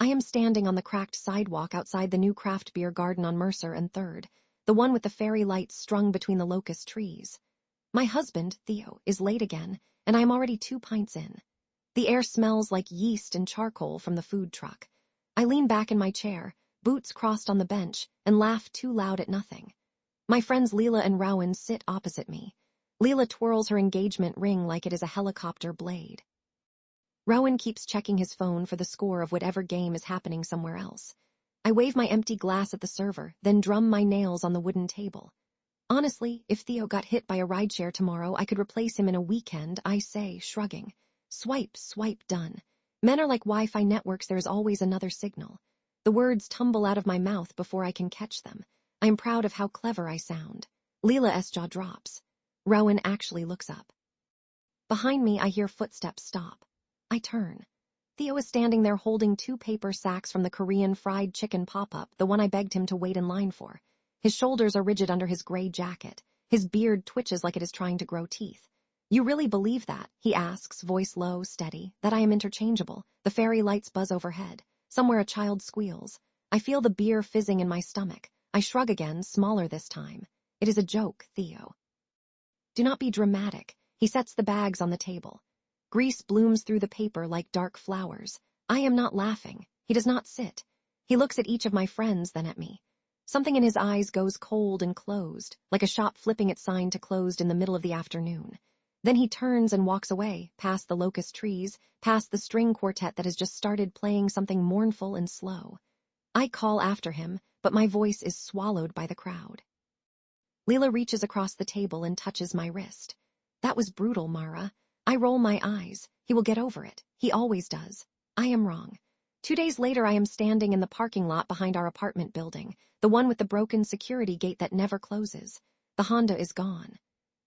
I am standing on the cracked sidewalk outside the new craft beer garden on Mercer and 3rd, the one with the fairy lights strung between the locust trees. My husband, Theo, is late again, and I am already 2 pints in. The air smells like yeast and charcoal from the food truck. I lean back in my chair, boots crossed on the bench, and laugh too loud at nothing. My friends Leela and Rowan sit opposite me. Leela twirls her engagement ring like it is a helicopter blade. Rowan keeps checking his phone for the score of whatever game is happening somewhere else. I wave my empty glass at the server, then drum my nails on the wooden table. Honestly, if Theo got hit by a rideshare tomorrow, I could replace him in a weekend, I say, shrugging. Swipe, swipe, done. Men are like Wi-Fi networks, there is always another signal. The words tumble out of my mouth before I can catch them. I am proud of how clever I sound. Leela's jaw drops. Rowan actually looks up. Behind me, I hear footsteps stop. I turn. Theo is standing there holding 2 paper sacks from the Korean fried chicken pop-up, the one I begged him to wait in line for. His shoulders are rigid under his gray jacket. His beard twitches like it is trying to grow teeth. You really believe that? He asks, voice low, steady, that I am interchangeable. The fairy lights buzz overhead. Somewhere a child squeals. I feel the beer fizzing in my stomach. I shrug again, smaller this time. It is a joke, Theo. Do not be dramatic. He sets the bags on the table. Grease blooms through the paper like dark flowers. I am not laughing. He does not sit. He looks at each of my friends, then at me. Something in his eyes goes cold and closed, like a shop flipping its sign to closed in the middle of the afternoon. Then he turns and walks away, past the locust trees, past the string quartet that has just started playing something mournful and slow. I call after him, but my voice is swallowed by the crowd. Leela reaches across the table and touches my wrist. That was brutal, Mara. I roll my eyes. He will get over it. He always does. I am wrong. 2 days later, I am standing in the parking lot behind our apartment building, the one with the broken security gate that never closes. The Honda is gone.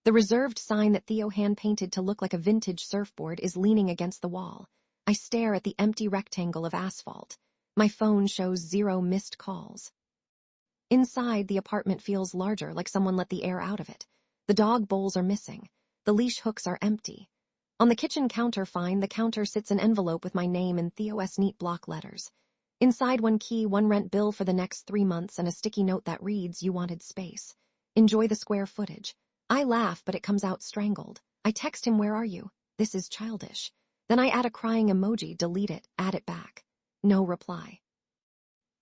The reserved sign that Theo hand-painted to look like a vintage surfboard is leaning against the wall. I stare at the empty rectangle of asphalt. My phone shows 0 missed calls. Inside, the apartment feels larger, like someone let the air out of it. The dog bowls are missing. The leash hooks are empty. On the kitchen counter, the counter sits an envelope with my name in Theo's neat block letters. Inside, 1 key, 1 rent bill for the next 3 months, and a sticky note that reads, "You wanted space. Enjoy the square footage." I laugh, but it comes out strangled. I text him, "Where are you? This is childish." Then I add a crying emoji, delete it, add it back. No reply.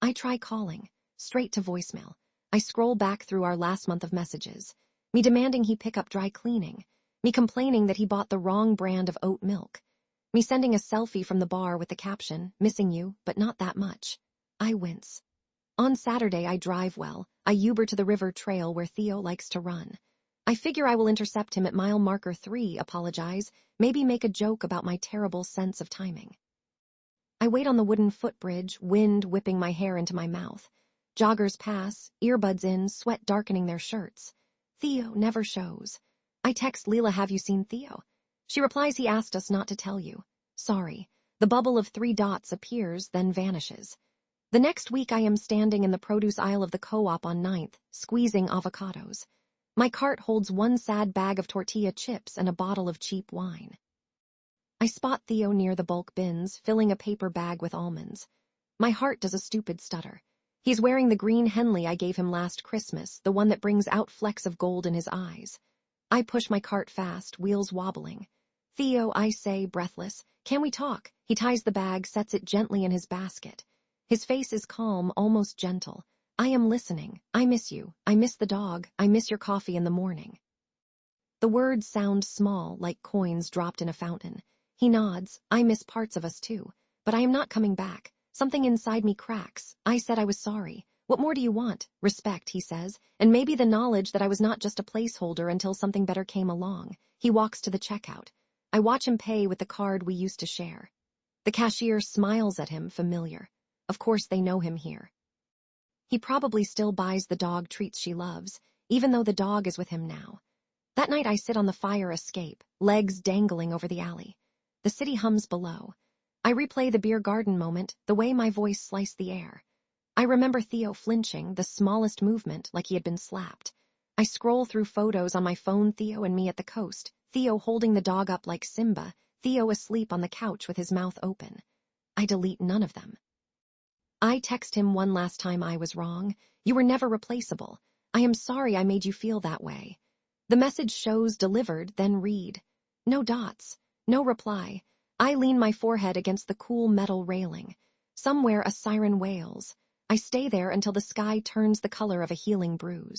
I try calling, straight to voicemail. I scroll back through our last month of messages. Me demanding he pick up dry cleaning. Me complaining that he bought the wrong brand of oat milk. Me sending a selfie from the bar with the caption, "Missing you, but not that much." I wince. On Saturday, I drive well. I Uber to the river trail where Theo likes to run. I figure I will intercept him at mile marker 3, apologize, maybe make a joke about my terrible sense of timing. I wait on the wooden footbridge, wind whipping my hair into my mouth. Joggers pass, earbuds in, sweat darkening their shirts. Theo never shows. I text Leela, "Have you seen Theo?" She replies, "He asked us not to tell you." Sorry. The bubble of 3 dots appears, then vanishes. The next week I am standing in the produce aisle of the co-op on 9th, squeezing avocados. My cart holds 1 sad bag of tortilla chips and a bottle of cheap wine. I spot Theo near the bulk bins, filling a paper bag with almonds. My heart does a stupid stutter. He's wearing the green Henley I gave him last Christmas, the one that brings out flecks of gold in his eyes. I push my cart fast, wheels wobbling. "Theo," I say, breathless, "can we talk?" He ties the bag, sets it gently in his basket. His face is calm, almost gentle. "I am listening. I miss you. I miss the dog. I miss your coffee in the morning." The words sound small, like coins dropped in a fountain. He nods. "I miss parts of us too. But I am not coming back. Something inside me cracks. I said I was sorry. What more do you want? Respect," he says, and maybe the knowledge that I was not just a placeholder until something better came along. He walks to the checkout. I watch him pay with the card we used to share. The cashier smiles at him, familiar. Of course they know him here. He probably still buys the dog treats she loves, even though the dog is with him now. That night I sit on the fire escape, legs dangling over the alley. The city hums below. I replay the beer garden moment, the way my voice sliced the air. I remember Theo flinching, the smallest movement, like he had been slapped. I scroll through photos on my phone, Theo and me at the coast, Theo holding the dog up like Simba, Theo asleep on the couch with his mouth open. I delete none of them. I text him one last time I was wrong. You were never replaceable. I am sorry I made you feel that way. The message shows delivered, then read. No dots. No reply. I lean my forehead against the cool metal railing. Somewhere a siren wails. I stay there until the sky turns the color of a healing bruise.